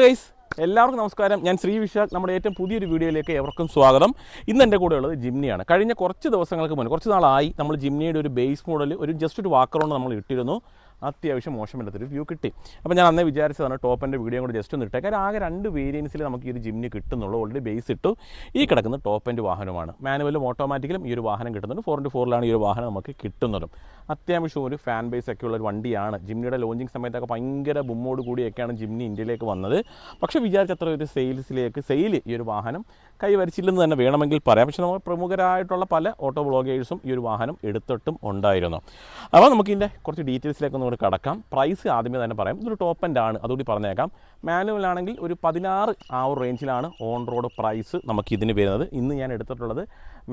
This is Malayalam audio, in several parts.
ഗൈസ് എല്ലാവർക്കും നമസ്കാരം. ഞാൻ ശ്രീ വിശാഖ്. നമ്മുടെ ഏറ്റവും പുതിയൊരു വീഡിയോയിലേക്ക് എവർക്കും സ്വാഗതം. ഇന്ന് എൻ്റെ കൂടെ ഉള്ളത് ജിംനിയാണ്. കഴിഞ്ഞ കുറച്ച് ദിവസങ്ങൾക്ക് മുന്നേ, കുറച്ച് നാളായി നമ്മൾ ജിംനിയുടെ ഒരു ബേസ് മോഡൽ ജസ്റ്റ് ഒരു വാക്കറൗണ്ട് നമ്മൾ ഇട്ടിരുന്നു. അത്യാവശ്യം മോശമില്ലാത്തൊരു വ്യൂ കിട്ടി. അപ്പോൾ ഞാൻ അന്നേ വിചാരിച്ചതാണ് ടോപ്പ് എൻ്റെ വീഡിയോ കൂടെ ജസ്റ്റ് ഒന്ന് ഇട്ടേ. കാര്യം ആകെ 2 വേരിയൻസിൽ നമുക്ക് ഈ ഒരു ജിംനി കിട്ടുന്നുള്ളൂ. ഓൾറെഡി ബേസ് ഇട്ടു. ഈ കിടക്കുന്ന ടോപ്പ് എൻ്റെ വാഹനമാണ്. മാനുവലും ഓട്ടോമാറ്റിക്കലും ഈ ഒരു വാഹനം കിട്ടുന്നുണ്ട്. 4x4 ഈ ഒരു വാഹനം നമുക്ക് കിട്ടുന്നതും. അത്യാവശ്യം ഒരു ഫാൻ ബേസ് ഒക്കെ ഉള്ള ഒരു വണ്ടിയാണ്. ജിംനിയുടെ ലോഞ്ചിങ് സമയത്തൊക്കെ ഭയങ്കര ബുമ്മോട് കൂടിയൊക്കെയാണ് ജിംനി ഇന്ത്യയിലേക്ക് വന്നത്. പക്ഷേ വിചാരിച്ചത്ര ഒരു സെയിൽ ഈ ഒരു വാഹനം കൈവരിച്ചില്ലെന്ന് തന്നെ വേണമെങ്കിൽ പറയാം. പക്ഷേ നമ്മൾ പ്രമുഖരായിട്ടുള്ള പല ഓട്ടോ ബ്ലോഗേഴ്സും ഈ ഒരു വാഹനം എടുത്തിട്ടും ഉണ്ടായിരുന്നു. അപ്പോൾ നമുക്കിതിൻ്റെ കുറച്ച് ഡീറ്റെയിൽസിലേക്ക് ഒന്ന് കടക്കാം. പ്രൈസ് ആദ്യമേ തന്നെ പറയാം. ഇതൊരു ടോപ്പ് എൻഡ് ആണ്, അതുകൂടി പറഞ്ഞേക്കാം. മാനുവലാണെങ്കിൽ ഒരു 16 ആ ഒരു റേഞ്ചിലാണ് ഓൺ റോഡ് പ്രൈസ് നമുക്കിതിന് വരുന്നത്. ഇന്ന് ഞാൻ എടുത്തിട്ടുള്ളത്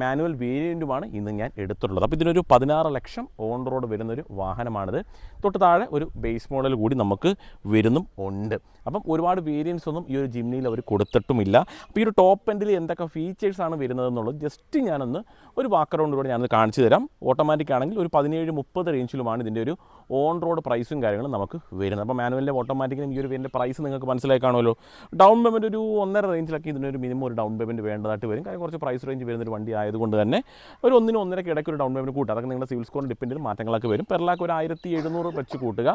മാനുവൽ വേരിയൻറ്റുമാണ് ഞാൻ എടുത്തിട്ടുള്ളത്. അപ്പോൾ ഇതിനൊരു 16 ലക്ഷം ഓൺ റോഡ് വരുന്നൊരു വാഹനമാണിത്. തൊട്ട് താഴെ ഒരു ബേസ് മോഡൽ കൂടി നമുക്ക് വരുന്നും ഉണ്ട്. അപ്പം ഒരുപാട് വേരിയൻസ് ഒന്നും ഈ ഒരു ജിംനിയിൽ അവർ കൊടുത്തിട്ടുമില്ല. അപ്പോൾ ഈ ഒരു ടോപ്പ് എൻഡിൽ എന്തൊക്കെ ഫീച്ചേഴ്സാണ് വരുന്നതെന്നുള്ളത് ജസ്റ്റ് ഞാനൊന്ന് ഒരു വാക്കറൗണ്ടിലൂടെ ഞാനത് കാണിച്ചു തരാം. ഓട്ടോമാറ്റിക് ആണെങ്കിൽ ഒരു 17-30 റേഞ്ചിലുമാണ് ഇതിൻ്റെ ഒരു ഓൺ റോഡ് പ്രൈസും കാര്യങ്ങളും നമുക്ക് വരുന്നത്. അപ്പോൾ മാനുവലിൻ്റെ ഓട്ടോമാറ്റിക്കിലും ഈ ഒരു ഇതിൻ്റെ പ്രൈസ് നിങ്ങൾക്ക് മനസ്സിലായി കാണുമല്ലോ. ഡൗൺ പേയ്മെൻറ്റ് ഒരു 1.5 റേഞ്ചിലൊക്കെ ഇതിനൊരു മിനിമം ഒരു ഡൗൺ പേയ്മെൻറ്റ് വേണ്ടതായിട്ട് വരും. കാര്യം കുറച്ച് പ്രൈസ് റേഞ്ച് വരുന്നൊരു വണ്ടി ആയതുകൊണ്ട് തന്നെ ഒരു 1-1.5 ഇടയ്ക്ക് ഒരു ഡൗൺ പേയ്മെൻറ്റ് കൂട്ടുക. അതൊക്കെ നിങ്ങളുടെ സിവിൽ സ്കോറിന് ഡിപ്പെൻഡ് ചെയ്ത് മാറ്റങ്ങളൊക്കെ വരും. പെർ ലാക്ക് ഒരു 1700 വെച്ച് കൂട്ടുക.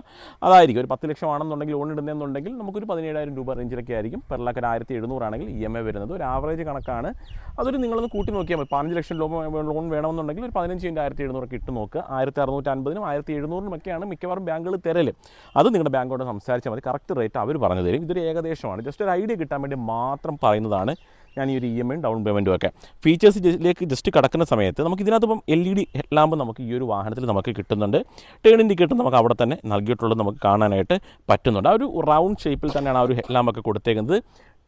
അതായിരിക്കും ഒരു 10 ലക്ഷം ആണെന്നുണ്ടെങ്കിൽ ലോൺ ഇടുന്നതെന്നുണ്ടെങ്കിൽ നമുക്കൊരു 17,000 രൂപ റേഞ്ചിലൊക്കെ ആയിരിക്കും. പെർ ലാക്ക് ഒരു 1700 ആണെങ്കിൽ EMI വരുന്നത്. ഒരു ആവറേജ് കണക്കാണ്. അതൊരു നിങ്ങളൊന്ന് കൂട്ടി നോക്കിയാൽ മതി. 15 ലക്ഷം ലോൺ വേണമെന്നുണ്ടെങ്കിൽ ഒരു 15,1700 ഇട്ട് നോക്കുക. 1650-നും 1700-നും ഒക്കെയാണ് മിക്കവാറും ബാങ്കുകൾ തരല്. അത് നിങ്ങളുടെ ബാങ്കോട് സംസാരിച്ചാൽ മതി. കറക്റ്റ് റേറ്റ് അവർ പറഞ്ഞു തരും. ഇതൊരു ഏകദേശമാണ്. ജസ്റ്റ് ഒരു ഐഡിയ കിട്ടാൻ വേണ്ടി മാത്രം പറയുന്നതാണ് ഞാൻ ഈ ഒരു EMI ഡൗൺ പേയ്മെൻറ്റും ഒക്കെ. ഫീച്ചേഴ്സിലേക്ക് ജസ്റ്റ് കടക്കുന്ന സമയത്ത് നമുക്ക് ഇതിനകത്തിപ്പം LED ലാമ്പ് നമുക്ക് ഈ ഒരു വാഹനത്തിൽ നമുക്ക് കിട്ടുന്നുണ്ട്. ടേൺ ഇൻഡിക്കേറ്റർ നമുക്ക് അവിടെ തന്നെ നൽകിയിട്ടുള്ളത് നമുക്ക് കാണാനായിട്ട് പറ്റുന്നുണ്ട്. ആ ഒരു റൗണ്ട് ഷേപ്പിൽ തന്നെയാണ് ആ ഒരു ലാമ്പൊക്കെ കൊടുത്തേക്കുന്നത്.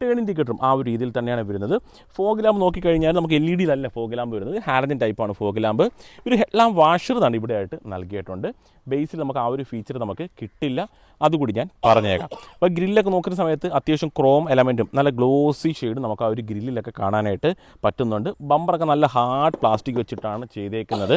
ടേൺ ഇൻഡിക്കേറ്ററും ആ ഒരു രീതിയിൽ തന്നെയാണ് വരുന്നത്. ഫോഗ് ലാമ്പ് നോക്കിക്കഴിഞ്ഞാൽ നമുക്ക് LED-ലല്ല ഫോഗ് ലാമ്പ് വരുന്നത്. ഹാലജൻ ടൈപ്പാണ് ഫോഗ് ലാമ്പ്. ഒരു ഹെഡ് ലാമ്പ് വാഷർ തന്നെ ഇവിടെ ആയിട്ട് നൽകിയിട്ടുണ്ട്. ബേസിൽ നമുക്ക് ആ ഒരു ഫീച്ചർ നമുക്ക് കിട്ടില്ല. അതുകൂടി ഞാൻ പറഞ്ഞേക്കാം. അപ്പോൾ ഗ്രില്ലൊക്കെ നോക്കുന്ന സമയത്ത് അത്യാവശ്യം ക്രോം എലമെൻറ്റും നല്ല ഗ്ലോസി ഷെയ്ഡും നമുക്ക് ആ ഒരു ഗ്രില്ലിലൊക്കെ കാണാനായിട്ട് പറ്റുന്നുണ്ട്. ബമ്പറൊക്കെ നല്ല ഹാർഡ് പ്ലാസ്റ്റിക് വെച്ചിട്ടാണ് ചെയ്തേക്കുന്നത്.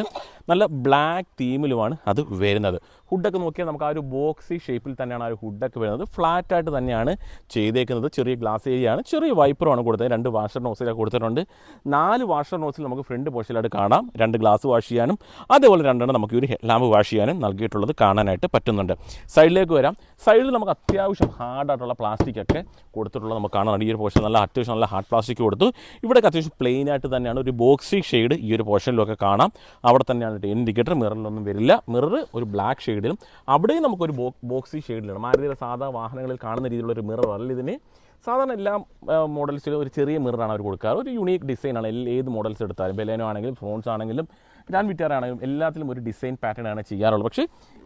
നല്ല ബ്ലാക്ക് തീമിലുമാണ് അത് വരുന്നത്. ഹുഡൊക്കെ നോക്കിയാൽ നമുക്ക് ആ ഒരു ബോക്സി ഷേപ്പിൽ തന്നെയാണ് ആ ഒരു ഹുഡൊക്കെ വരുന്നത്. ഫ്ലാറ്റായിട്ട് തന്നെയാണ് ചെയ്തേക്കുന്നത്. ചെറിയ ഗ്ലാസ് ഏരിയയാണ്. ചെറിയ വൈപ്പറുമാണ് കൊടുത്തത്. 2 വാഷർ നോസിലൊക്കെ കൊടുത്തിട്ടുണ്ട്. 4 വാഷർ നോസിൽ നമുക്ക് ഫ്രണ്ട് പോർഷനിലായിട്ട് കാണാം. 2 ഗ്ലാസ് വാഷ് ചെയ്യാനും അതേപോലെ 2 നമുക്ക് ഒരു ഹെഡ് ലാമ്പ് വാഷ് ചെയ്യാനും നൽകിയിട്ടുള്ളത് കാണാനായിട്ട് പറ്റുന്നുണ്ട്. സൈഡിലേക്ക് വരാം. സൈഡിൽ നമുക്ക് അത്യാവശ്യം ഹാർഡായിട്ടുള്ള പ്ലാസ്റ്റിക് ഒക്കെ കൊടുത്തിട്ടുള്ളത് നമുക്ക് കാണാം. ഈ ഒരു പോർഷൻ അത്യാവശ്യം നല്ല ഹാർഡ് പ്ലാസ്റ്റിക് കൊടുത്തു. ഇവിടെയൊക്കെ അത്യാവശ്യം പ്ലെയിൻ ആയിട്ട് തന്നെയാണ് ഒരു ബോക്സി ഷെയ്ഡ് ഈ ഒരു പോർഷനിലൊക്കെ കാണാം. അവിടെ തന്നെയാണ് ഇൻഡിക്കേറ്റർ. മിററിലൊന്നും വരില്ല. മിറർ ഒരു ബ്ലാക്ക് ഷെയ്ഡിലും അവിടെയും നമുക്കൊരു ബോക്സി ഷെയ്ഡിലാണ്. മാരുതിയുടെ സാധാ വാഹനങ്ങളിൽ കാണുന്ന രീതിയിലുള്ള ഒരു മിറർ അല്ല ഇതിന്. സാധാരണ എല്ലാ മോഡൽസിലും ഒരു ചെറിയ മിററാണ് അവർ കൊടുക്കാറ്. ഒരു യുണീക്ക് ഡിസൈനാണ് ഏത് മോഡൽസ് എടുത്താലും. ബെലേനോ ആണെങ്കിലും ഫ്രോൺസ് ആണെങ്കിലും ഗ്രാൻഡ് വിറ്റാർ ആണെങ്കിലും എല്ലാത്തിലും ഒരു ഡിസൈൻ പാറ്റേൺ ആണ് ചെയ്യാറുള്ളത്. പക്ഷേ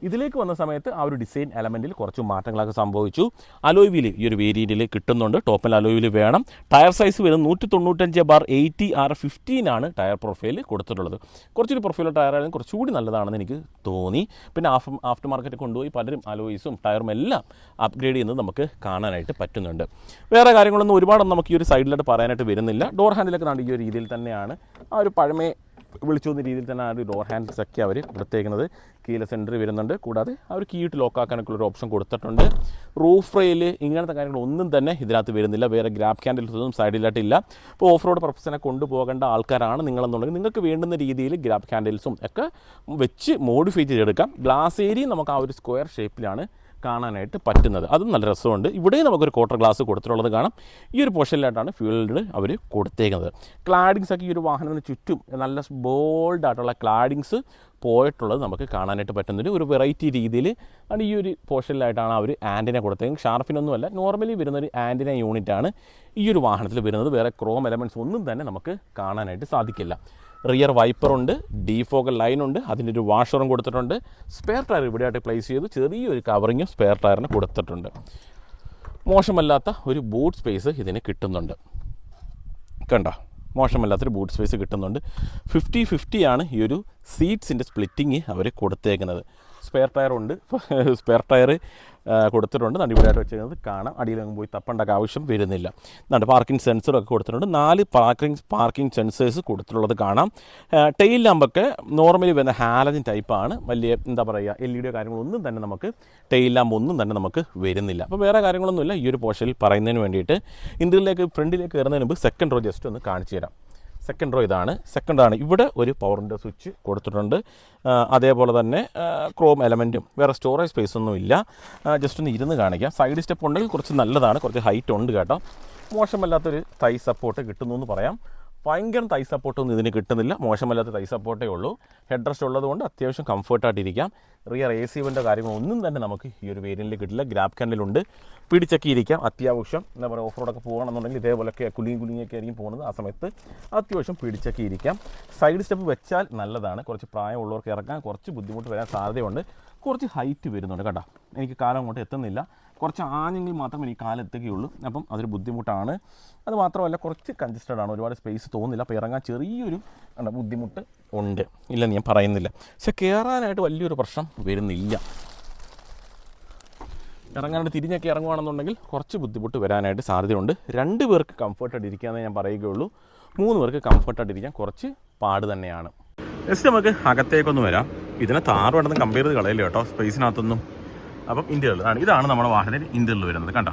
ഇതിലേക്ക് വന്ന സമയത്ത് ആ ഒരു ഡിസൈൻ എലമെൻറ്റിൽ കുറച്ച് മാറ്റങ്ങളൊക്കെ സംഭവിച്ചു. അലോയ് വീല് ഈ ഒരു വേരിയൻറ്റിൽ കിട്ടുന്നുണ്ട്. ടോപ്പിൽ അലോയ് വീല് വേണം. ടയർ സൈസ് വരുന്നത് 195/80 R15 ആണ് ടയർ പ്രൊഫൈൽ കൊടുത്തിട്ടുള്ളത്. കുറച്ചൊരു പ്രൊഫൈലുള്ള ടയറായാലും കുറച്ചുകൂടി നല്ലതാണെന്ന് എനിക്ക് തോന്നി. പിന്നെ ആഫ്റ്റർ മാർക്കറ്റ് കൊണ്ടുപോയി പലരും അലോയ്സും ടയറും എല്ലാം അപ്ഗ്രേഡ് ചെയ്യുന്നത് നമുക്ക് കാണാനായിട്ട് പറ്റുന്നുണ്ട്. വേറെ കാര്യങ്ങളൊന്നും ഒരുപാടൊന്നും നമുക്ക് ഈ ഒരു സൈഡിലായിട്ട് പറയാനായിട്ട് വരുന്നില്ല. ഡോർ ഹാൻഡിലൊക്കെ ഈ ഒരു രീതിയിൽ തന്നെയാണ് ആ ഒരു പഴമയെ വിളിച്ചു വന്ന രീതിയിൽ തന്നെ ആ ഒരു ഡോർ ഹാൻഡിൽസ് ഒക്കെ അവർ കൊടുത്തേക്കുന്നത്. കീലെസ് എൻട്രി വരുന്നുണ്ട്. കൂടാതെ ആ ഒരു കീ ഇട്ട് ലോക്കാക്കാനൊക്കെ ഒരു ഓപ്ഷൻ കൊടുത്തിട്ടുണ്ട്. റൂഫ് റെയിൽ ഇങ്ങനത്തെ കാര്യങ്ങളൊന്നും തന്നെ ഇതിനകത്ത് വരുന്നില്ല. വേറെ ഗ്രാബ് ക്യാൻഡിൽസ് ഒന്നും സൈഡിലായിട്ടില്ല. ഇപ്പോൾ ഓഫ് റോഡ് പർപ്പസിനെ കൊണ്ടുപോകേണ്ട ആൾക്കാരാണ് നിങ്ങളെന്നുണ്ടെങ്കിൽ നിങ്ങൾക്ക് വേണ്ടുന്ന രീതിയിൽ ഗ്രാബ് ക്യാൻഡിൽസും ഒക്കെ വെച്ച് മോഡിഫൈ ചെയ്തെടുക്കാം. ഗ്ലാസ് ഏരിയ നമുക്ക് ആ ഒരു സ്ക്വയർ ഷേപ്പിലാണ് കാണാനായിട്ട് പറ്റുന്നത്. അതും നല്ല രസമുണ്ട്. ഇവിടെ നമുക്കൊരു ക്വാർട്ടർ ഗ്ലാസ് കൊടുത്തിട്ടുള്ളത് കാണാം. ഈ ഒരു പോർഷനിലായിട്ടാണ് ഫ്യൂൽഡ് അവർ കൊടുത്തേക്കുന്നത്. ക്ലാഡിങ്സ് ഒക്കെ ഈ ഒരു വാഹനത്തിന് ചുറ്റും നല്ല ബോൾഡായിട്ടുള്ള ക്ലാഡിങ്സ് പോയിട്ടുള്ളത് നമുക്ക് കാണാനായിട്ട് പറ്റുന്നൊരു ഒരു വെറൈറ്റി രീതിയിൽ ആണ്. ഈ ഒരു പോർഷനിലായിട്ടാണ് അവർ ആൻറ്റിന കൊടുത്തത്. ഷാർപ്പിനൊന്നുമല്ല, നോർമലി വരുന്നൊരു ആൻറ്റിന യൂണിറ്റാണ് ഈ ഒരു വാഹനത്തിൽ വരുന്നത്. വേറെ ക്രോം എലമെൻറ്റ്സ് ഒന്നും തന്നെ നമുക്ക് കാണാനായിട്ട് സാധിക്കില്ല. റിയർ വൈപ്പറുണ്ട്. ഡീഫോഗൽ ലൈനുണ്ട്. അതിൻ്റെ ഒരു വാഷറും കൊടുത്തിട്ടുണ്ട്. സ്പെയർ ടയർ ഇവിടെയായിട്ട് പ്ലേസ് ചെയ്ത് ചെറിയൊരു കവറിങ്ങും സ്പെയർ ടയറിന് കൊടുത്തിട്ടുണ്ട്. മോശമല്ലാത്ത ഒരു ബൂട്ട് സ്പേസ് ഇതിന് കിട്ടുന്നുണ്ട്. കണ്ടോ, മോശമല്ലാത്തൊരു ബൂട്ട് സ്പേസ് കിട്ടുന്നുണ്ട്. 50-50 ആണ് ഈ ഒരു സീറ്റ്സിൻ്റെ സ്പ്ലിറ്റിങ് അവർ കൊടുത്തേക്കുന്നത്. സ്പെയർ ടയറുണ്ട്. സ്പെയർ ടയർ കൊടുത്തിട്ടുണ്ട്. നടിപടിയായിട്ട് വെച്ചിരുന്നത് കാണാം. അടിയിലങ്ങ് പോയി തപ്പേണ്ട ആവശ്യം വരുന്നില്ല. പാർക്കിംഗ് സെൻസറൊക്കെ കൊടുത്തിട്ടുണ്ട്. 4 പാർക്കിംഗ് സെൻസേഴ്സ് കൊടുത്തിട്ടുള്ളത് കാണാം. ടെയിൽ ലാമ്പൊക്കെ നോർമലി വരുന്ന ഹാലജൻ ടൈപ്പാണ്. വലിയ എന്താ പറയുക, LED കാര്യങ്ങളൊന്നും തന്നെ നമുക്ക് ടെയിൽ ലാമ്പ് ഒന്നും തന്നെ നമുക്ക് വരുന്നില്ല. അപ്പോൾ വേറെ കാര്യങ്ങളൊന്നുമില്ല ഈ ഒരു പോർഷനിൽ പറയുന്നതിന് വേണ്ടിയിട്ട്. ഫ്രണ്ടിലേക്ക് കയറുന്നതിന് മുമ്പ് സെക്കൻഡ് റോ ജസ്റ്റ് ഒന്ന് കാണിച്ചു തരാം. സെക്കൻഡ് റോ ഇതാണ്. സെക്കൻഡാണ്. ഇവിടെ ഒരു പവറിൻ്റെ സ്വിച്ച് കൊടുത്തിട്ടുണ്ട്. അതേപോലെ തന്നെ ക്രോം എലമെൻറ്റും വേറെ സ്റ്റോറേജ് സ്പേസ് ഒന്നും ഇല്ല. ജസ്റ്റ് ഒന്ന് ഇരുന്ന് കാണിക്കാം. സൈഡ് സ്റ്റെപ്പ് ഉണ്ടെങ്കിൽ കുറച്ച് നല്ലതാണ്. കുറച്ച് ഹൈറ്റ് ഉണ്ട് കേട്ടോ. മോശമല്ലാത്തൊരു തൈ സപ്പോർട്ട് കിട്ടുന്നു എന്ന് പറയാം. ഭയങ്കര തൈ സപ്പോർട്ടൊന്നും ഇതിന് കിട്ടുന്നില്ല. മോശമല്ലാത്ത തൈ സപ്പോർട്ടേ ഉള്ളൂ. ഹെഡ് റെസ്റ്റ് ഉള്ളതുകൊണ്ട് അത്യാവശ്യം കംഫർട്ടായിട്ടിരിക്കാം. റിയർ AC വെൻ്റെ കാര്യങ്ങളൊന്നും തന്നെ നമുക്ക് ഈ ഒരു വേരിയൻറ്റിൽ കിട്ടില്ല. ഗ്രാബ് ഹാൻഡിലുണ്ട്. പിടിച്ചൊക്കെ ഇരിക്കാം. അത്യാവശ്യം എന്താ പറയുക, ഓഫ് റോഡൊക്കെ പോകണമെന്നുണ്ടെങ്കിൽ ഇതേപോലെയൊക്കെ കുലുങ്ങിയൊക്കെ ആയിരിക്കും പോകുന്നത്. ആ സമയത്ത് അത്യാവശ്യം പിടിച്ചൊക്കെ ഇരിക്കാം. സൈഡ് സ്റ്റെപ്പ് വെച്ചാൽ നല്ലതാണ്. കുറച്ച് പ്രായമുള്ളവർക്ക് ഇറക്കാൻ കുറച്ച് ബുദ്ധിമുട്ട് വരാൻ സാധ്യതയുണ്ട്. കുറച്ച് ഹൈറ്റ് വരുന്നുണ്ട് കേട്ടോ. എനിക്ക് കാലം അങ്ങോട്ട് എത്തുന്നില്ല. കുറച്ച് ആഞ്ഞെങ്കിൽ മാത്രമേ എനിക്ക് കാലം എത്തുകയുള്ളൂ. അപ്പം അതൊരു ബുദ്ധിമുട്ടാണ്. അത് മാത്രമല്ല കുറച്ച് കൺജസ്റ്റഡ് ആണ്. ഒരുപാട് സ്പേസ് തോന്നുന്നില്ല. അപ്പോൾ ഇറങ്ങാൻ ചെറിയൊരു ബുദ്ധിമുട്ട് ഉണ്ട്. ഇല്ലെന്ന് ഞാൻ പറയുന്നില്ല. പക്ഷെ കയറാനായിട്ട് വലിയൊരു പ്രശ്നം വരുന്നില്ല. ഇറങ്ങാനായിട്ട് തിരിഞ്ഞൊക്കെ ഇറങ്ങുകയാണെന്നുണ്ടെങ്കിൽ കുറച്ച് ബുദ്ധിമുട്ട് വരാനായിട്ട് സാധ്യതയുണ്ട്. 2 പേർക്ക് കംഫർട്ടായിട്ട് ഇരിക്കാമെന്നേ ഞാൻ പറയുകയുള്ളൂ. 3 പേർക്ക് കംഫർട്ടായിട്ട് ഇരിക്കാൻ കുറച്ച് പാട് തന്നെയാണ്. ജസ്റ്റ് നമുക്ക് അകത്തേക്കൊന്ന് വരാം. ഇതിനെ താറുമായിട്ടൊന്നും കമ്പയർ ചെയ്ത് കളയില്ല കേട്ടോ, സ്പേസിനകത്തൊന്നും. അപ്പം ഇൻ്റർവൽ ഇതാണ് നമ്മുടെ വാഹനത്തിൽ ഇൻ്റർവൽ വരുന്നത്. കണ്ടോ,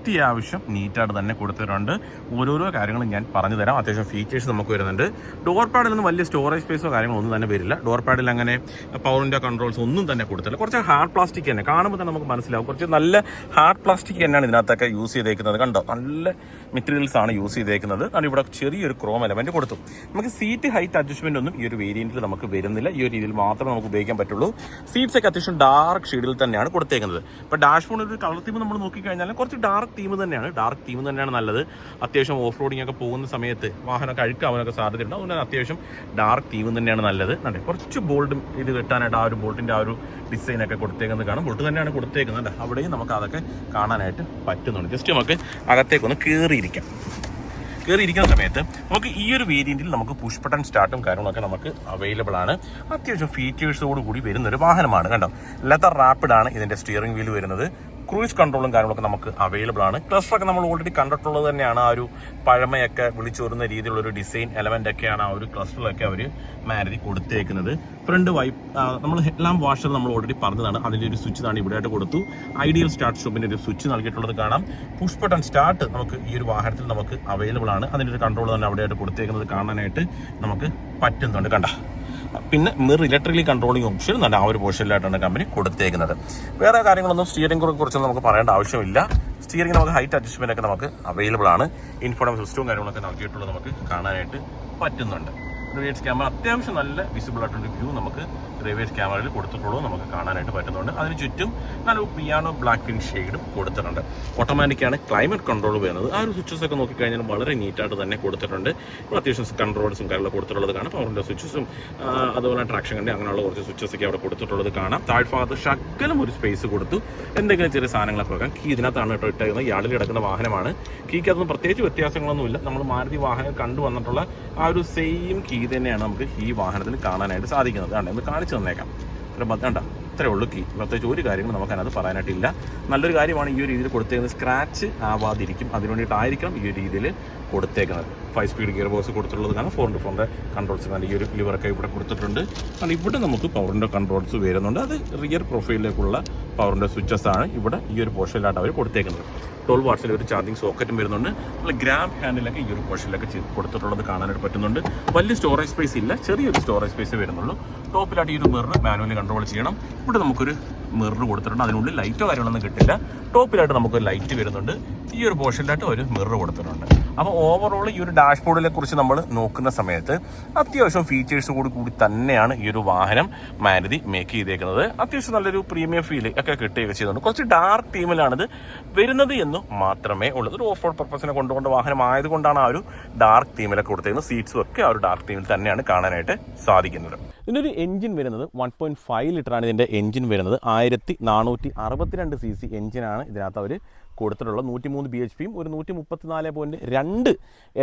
അത്യാവശ്യം നീറ്റായിട്ട് തന്നെ കൊടുത്തിട്ടുണ്ട്. ഓരോരോ കാര്യങ്ങളും ഞാൻ പറഞ്ഞു തരാം. അത്യാവശ്യം ഫീച്ചേഴ്സ് നമുക്ക് വരുന്നുണ്ട്. ഡോർ പാഡിലൊന്നും വലിയ സ്റ്റോറേജ് സ്പേസോ കാര്യങ്ങളോ ഒന്നും തന്നെ വരില്ല. ഡോർ പാഡിൽ അങ്ങനെ പവറിൻ്റെ കൺട്രോൾസ് ഒന്നും തന്നെ കൊടുത്തില്ല. കുറച്ച് ഹാർഡ് പ്ലാസ്റ്റിക് തന്നെ കാണുമ്പോൾ തന്നെ നമുക്ക് മനസ്സിലാവും. കുറച്ച് നല്ല ഹാർഡ് പ്ലാസ്റ്റിക് തന്നെയാണ് ഇതിനകത്തൊക്കെ യൂസ് ചെയ്തേക്കുന്നത്. കണ്ടോ, നല്ല മെറ്റീരിയൽസ് ആണ് യൂസ് ചെയ്തേക്കുന്നത്. ആണ് ഇവിടെ ചെറിയൊരു ക്രോം എലമെൻറ്റ് കൊടുത്തു. നമുക്ക് സീറ്റ് ഹൈറ്റ് അഡ്ജസ്റ്റ്മെൻ്റ് ഒന്നും ഈ ഒരു വേരിയൻറ്റിൽ നമുക്ക് വരുന്നില്ല. ഈ ഒരു രീതിയിൽ മാത്രമേ നമുക്ക് ഉപയോഗിക്കാൻ പറ്റുള്ളൂ. സീറ്റ്സ് ഒക്കെ അത്യാവശ്യം ഡാർക്ക് ഷെയ്ഡിൽ തന്നെയാണ് കൊടുത്തേക്കുന്നത്. ഇപ്പോൾ ഡാഷ്ബോർഡിൽ ഒരു കളർ തീം നമ്മൾ നോക്കിക്കഴിഞ്ഞാൽ കുറച്ച് ഡാർക്ക് തീം തന്നെയാണ് നല്ലത്. അത്യാവശ്യം ഓഫ് റോഡിംഗ് ഒക്കെ പോകുന്ന സമയത്ത് വാഹനമൊക്കെ അഴുക്കാവാനൊക്കെ സാധ്യതയുണ്ട്. അതുകൊണ്ട് അത്യാവശ്യം ഡാർക്ക് തീം തന്നെയാണ് നല്ലത്. അതെ, കുറച്ച് ബോൾഡും ഇത് വെട്ടാനായിട്ട് ആ ഒരു ബോൾട്ടിൻ്റെ ആ ഒരു ഡിസൈനൊക്കെ കൊടുത്തേക്കുന്നത് കാണും. ബോൾട്ട് തന്നെയാണ് കൊടുത്തേക്കുന്നത്. അവിടെയും നമുക്ക് അതൊക്കെ കാണാനായിട്ട് പറ്റുന്നുണ്ട്. ജസ്റ്റ് നമുക്ക് അകത്തേക്കൊന്ന് കയറിയിരിക്കുന്ന സമയത്ത് നമുക്ക് ഈ ഒരു വേരിയൻറ്റിൽ നമുക്ക് പുഷ് ബട്ടൺ സ്റ്റാർട്ടും കാര്യങ്ങളൊക്കെ നമുക്ക് അവൈലബിൾ ആണ്. അത്യാവശ്യം ഫീച്ചേഴ്സോട് കൂടി വരുന്നൊരു വാഹനമാണ്. കണ്ടോ, ലെതർ റാപ്പിഡാണ് ഇതിൻ്റെ സ്റ്റിയറിംഗ് വീൽ വരുന്നത്. ക്രൂയിസ് കൺട്രോളും കാര്യങ്ങളൊക്കെ നമുക്ക് അവൈലബിൾ ആണ്. ക്ലസ്റ്ററൊക്കെ നമ്മൾ ഓൾറെഡി കണ്ടിട്ടുള്ളത് തന്നെയാണ്. ആ ഒരു പഴമയൊക്കെ വിളിച്ചോരുന്ന രീതിയിലുള്ളൊരു ഡിസൈൻ എലമെൻ്റ് ഒക്കെയാണ് ആ ഒരു ക്ലസ്റ്ററിലൊക്കെ അവർ മാരുതി കൊടുത്തേക്കുന്നത്. ഫ്രണ്ട് നമ്മൾ ഹെഡ് ലാമ്പ് വാഷർ നമ്മൾ ഓൾറെഡി പറഞ്ഞതാണ്. അതിൻ്റെ ഒരു സ്വിച്ച് ആണ് ഇവിടെയായിട്ട് കൊടുത്തു. ഐഡിയൽ സ്റ്റാർട്ട് സ്റ്റോപ്പിൻ്റെ ഒരു സ്വിച്ച് നൽകിയിട്ടുള്ളത് കാണാം. പുഷ് ബട്ടൺ സ്റ്റാർട്ട് നമുക്ക് ഈ ഒരു വാഹനത്തിൽ നമുക്ക് അവൈലബിൾ ആണ്. അതിൻ്റെ ഒരു കൺട്രോൾ തന്നെ അവിടെയായിട്ട് കൊടുത്തേക്കുന്നത് കാണാനായിട്ട് നമുക്ക് പറ്റുന്നുണ്ട്. കണ്ട, പിന്നെ ഇലക്ട്രിക്കലി കൺട്രോളിങ് ഓപ്ഷൻ നല്ല ആ ഒരു പോർഷനിലായിട്ടാണ് കമ്പനി കൊടുത്തേക്കുന്നത്. വേറെ കാര്യങ്ങളൊന്നും സ്റ്റിയറിംഗിനെ കുറിച്ചൊന്നും നമുക്ക് പറയേണ്ട ആവശ്യമില്ല. സ്റ്റിയറിംഗ് നമുക്ക് ഹൈറ്റ് അഡ്ജസ്റ്റ്മെൻ്റ് ഒക്കെ നമുക്ക് അവൈലബിൾ ആണ്. ഇൻഫോർമേഷൻ സിസ്റ്റവും കാര്യങ്ങളൊക്കെ നൽകിയിട്ടുള്ളത് നമുക്ക് കാണാനായിട്ട് പറ്റുന്നുണ്ട്. റിവേഴ്സ് ക്യാമറ അത്യാവശ്യം നല്ല വിസിബിൾ ആയിട്ടുള്ള വ്യൂ നമുക്ക് റിവേഴ്സ് ക്യാമറയിൽ കൊടുത്തിട്ടുള്ളൂ നമുക്ക് കാണാനായിട്ട് പറ്റുന്നുണ്ട്. അതിന് ചുറ്റും നല്ല പിയാനോ ബ്ലാക്ക് പിൻ ഷെയ്ഡും കൊടുത്തിട്ടുണ്ട്. ഓട്ടോമാറ്റിക്കാണ് ക്ലൈമറ്റ് കൺട്രോൾ വരുന്നത്. ആ ഒരു സ്വിച്ചസ് ഒക്കെ നോക്കിക്കഴിഞ്ഞാൽ വളരെ നീറ്റായിട്ട് തന്നെ കൊടുത്തിട്ടുണ്ട്. ഇപ്പോൾ അത്യാവശ്യം കൺട്രോൾസും കാര്യങ്ങളൊക്കെ കൊടുത്തിട്ടുള്ളത് കാണാം. പവറിൻ്റെ സ്വിച്ചസും അതുപോലെ ട്രാക്ഷൻ കണ്ടി അങ്ങനെയുള്ള കുറച്ച് സ്വിച്ചസ് ഒക്കെ അവിടെ കൊടുത്തിട്ടുള്ളത് കാണാം. താഴ്ഭാഗത്ത് ശകലം ഒരു സ്പേസ് കൊടുത്തു. എന്തെങ്കിലും ചെറിയ സാധനങ്ങളൊക്കെ വെക്കാം. കീ ഇതിനകത്താണ് കേട്ടോ ഇട്ടേക്കുന്നത്. യാർഡിൽ കിടക്കുന്ന വാഹനമാണ്. കീക്കകത്തൊന്നും പ്രത്യേകിച്ച് വ്യത്യാസങ്ങളൊന്നുമില്ല. നമ്മൾ മാരുതി വാഹനം കണ്ടുവന്നിട്ടുള്ള ആ ഒരു സെയിം കീ തന്നെയാണ് നമുക്ക് ഈ വാഹനത്തിൽ കാണാനായിട്ട് സാധിക്കുന്നത്. ആണ് എന്ന് കാണിച്ചു തന്നേക്കാം. കണ്ട, ഇത്രയേ ഉള്ളൂ കീ. പ്രത്യേകിച്ച് ഒരു കാര്യങ്ങളും നമുക്ക് അതിനകത്ത് പറയാനായിട്ടില്ല. നല്ലൊരു കാര്യമാണ് ഈ ഒരു രീതിയിൽ കൊടുത്തേക്കുന്നത്. സ്ക്രാച്ച് ആവാതിരിക്കും, അതിന് വേണ്ടിയിട്ടായിരിക്കണം ഈ ഒരു രീതിയിൽ കൊടുത്തേക്കുന്നത്. 5 സ്പീഡ് ഗിയർ ബോക്സ് കൊടുത്തിട്ടുള്ളത് കാരണം 4x4 കൺട്രോൾസ് കാരണം ഈ ഒരു ലിവറൊക്കെ ഇവിടെ കൊടുത്തിട്ടുണ്ട്. കാരണം ഇവിടെ നമുക്ക് പവറിൻ്റെ കൺട്രോൾസ് വരുന്നുണ്ട്. അത് റിയർ പ്രൊഫൈലിലേക്കുള്ള പവറിൻ്റെ സ്വിച്ചസ് ആണ് ഇവിടെ ഈ ഒരു പോർഷനിലായിട്ട് അവർ കൊടുത്തേക്കുന്നത്. 12 വാട്ട്സിൽ ഒരു ചാർജിങ് സോക്കറ്റും വരുന്നുണ്ട്. നമ്മൾ ഗ്രാബ് ഹാൻഡിലൊക്കെ ഈ ഒരു പോർഷനിലൊക്കെ കൊടുത്തിട്ടുള്ളത് കാണാനായിട്ട് പറ്റുന്നുണ്ട്. വലിയ സ്റ്റോറേജ് സ്പേസ് ഇല്ല, ചെറിയൊരു സ്റ്റോറേജ് സ്പേസ് വരുന്നുള്ളൂ. ടോപ്പിലായിട്ട് ഈ ഒരു മിറർ മാനുവലി കൺട്രോൾ ചെയ്യണം. ഇവിടെ നമുക്കൊരു മിറർ കൊടുത്തിട്ടുണ്ട്. അതിനുള്ളിൽ ലൈറ്റോ കാര്യങ്ങളൊന്നും കിട്ടില്ല. ടോപ്പിലായിട്ട് നമുക്കൊരു ലൈറ്റ് വരുന്നുണ്ട്. ഈ ഒരു പോർഷനിലായിട്ട് ഒരു മിറർ കൊടുത്തിട്ടുണ്ട്. അപ്പോൾ ഓവറോൾ ഈ ഒരു ഡാഷ്ബോർഡിനെ കുറിച്ച് നമ്മൾ നോക്കുന്ന സമയത്ത് അത്യാവശ്യം ഫീച്ചേഴ്സ് കൂടി തന്നെയാണ് ഈ ഒരു വാഹനം മാരുതി മേക്ക് ചെയ്തേക്കുന്നത്. അത്യാവശ്യം നല്ലൊരു പ്രീമിയം ഫീൽ ഒക്കെ കിട്ടുകയൊക്കെ ചെയ്യുന്നുണ്ട്. കുറച്ച് ഡാർക്ക് തീമിലാണിത് വരുന്നത് എന്ന് മാത്രമേ ഉള്ളത്. ഒരു ഓഫ് റോഡ് പർപ്പസിനെ കൊണ്ടുകൊണ്ട് വാഹനം ആയതുകൊണ്ടാണ് ആ ഒരു ഡാർക്ക് തീമിലൊക്കെ കൊടുത്തേക്കുന്നത്. സീറ്റ്സും ഒക്കെ ആ ഒരു ഡാർക്ക് തീമിൽ തന്നെയാണ് കാണാനായിട്ട് സാധിക്കുന്നത്. ഇതിനൊരു എഞ്ചിൻ വരുന്നത് 1.5 ലിറ്ററാണ് ഇതിൻ്റെ എഞ്ചിൻ വരുന്നത്. 1462 cc എഞ്ചിനാണ് ഇതിനകത്ത് അവർ കൊടുത്തിട്ടുള്ളത്. 103 bhp ഒരു 134.2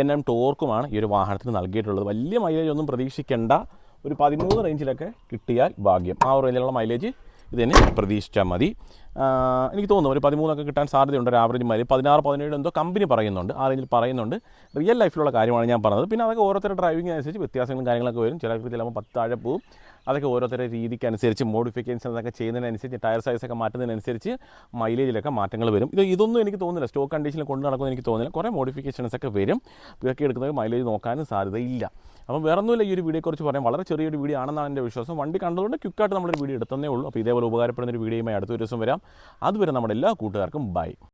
Nm ടോർക്കുമാണ് ഈ ഒരു വാഹനത്തിന് നൽകിയിട്ടുള്ളത്. വലിയ മൈലേജ് ഒന്നും പ്രതീക്ഷിക്കേണ്ട. ഒരു 13 റേഞ്ചിലൊക്കെ കിട്ടിയാൽ ഭാഗ്യം. ആ ഒരു റേഞ്ചിലുള്ള മൈലേജ് ഇതന്നെ പ്രതീക്ഷിച്ചാൽ മതി. എനിക്ക് തോന്നുന്നു ഒരു 13 കിട്ടാൻ സാധ്യതയുണ്ട്. ഒരു ആവറേജ് മൈലേജ് 16-17 എന്തോ കമ്പനി പറയുന്നുണ്ട്, ആ റേഞ്ചിൽ പറയുന്നുണ്ട്. റിയൽ ലൈഫിലുള്ള കാര്യമാണ് ഞാൻ പറഞ്ഞത്. പിന്നെ അതൊക്കെ ഓരോരുത്തരുടെ ഡ്രൈവിംഗ് അനുസരിച്ച് വ്യത്യാസങ്ങളും കാര്യങ്ങളൊക്കെ വരും. ചിലർക്ക് ചിലപ്പോൾ 10 താഴെ പോവും. അതൊക്കെ ഓരോരുത്തരുടെ രീതിക്ക് അനുസരിച്ച് മോഡിഫിക്കേഷൻസ് ഒക്കെ ചെയ്യുന്നതിനനുസരിച്ച് ടയർ സൈസൊക്കെ മാറ്റുന്നതിനനുസരിച്ച് മൈലേജിലൊക്കെ മാറ്റങ്ങൾ വരും. ഇതൊന്നും എനിക്ക് തോന്നുന്നില്ല സ്റ്റോക്ക് കണ്ടീഷനിൽ കൊണ്ട് നടക്കുമെന്ന് എനിക്ക് തോന്നുന്നില്ല. കുറേ മോഡിഫിക്കേഷൻസ് ഒക്കെ വരും. ഇതൊക്കെ എടുക്കുന്നത് മൈലേജ് നോക്കാനും സാധ്യതയില്ല. അപ്പം വേറൊന്നുമില്ല, ഈ ഒരു വീഡിയോയെക്കുറിച്ച് പറയാം. വളരെ ചെറിയൊരു വീഡിയോ ആണെന്നാണ് എൻ്റെ വിശ്വാസം. വണ്ടി കണ്ടതുകൊണ്ട് ക്വിക്കായിട്ട് നമ്മളൊരു വീഡിയോ എടുത്തതേ ഉള്ളൂ. അപ്പോൾ ഇതേപോലെ ഉപകാരപ്പെടുന്ന ഒരു വീഡിയോയുമായി അടുത്ത ദിവസം വരാം. അതുവരെ നമ്മുടെ എല്ലാ കൂട്ടുകാർക്കും ബൈ.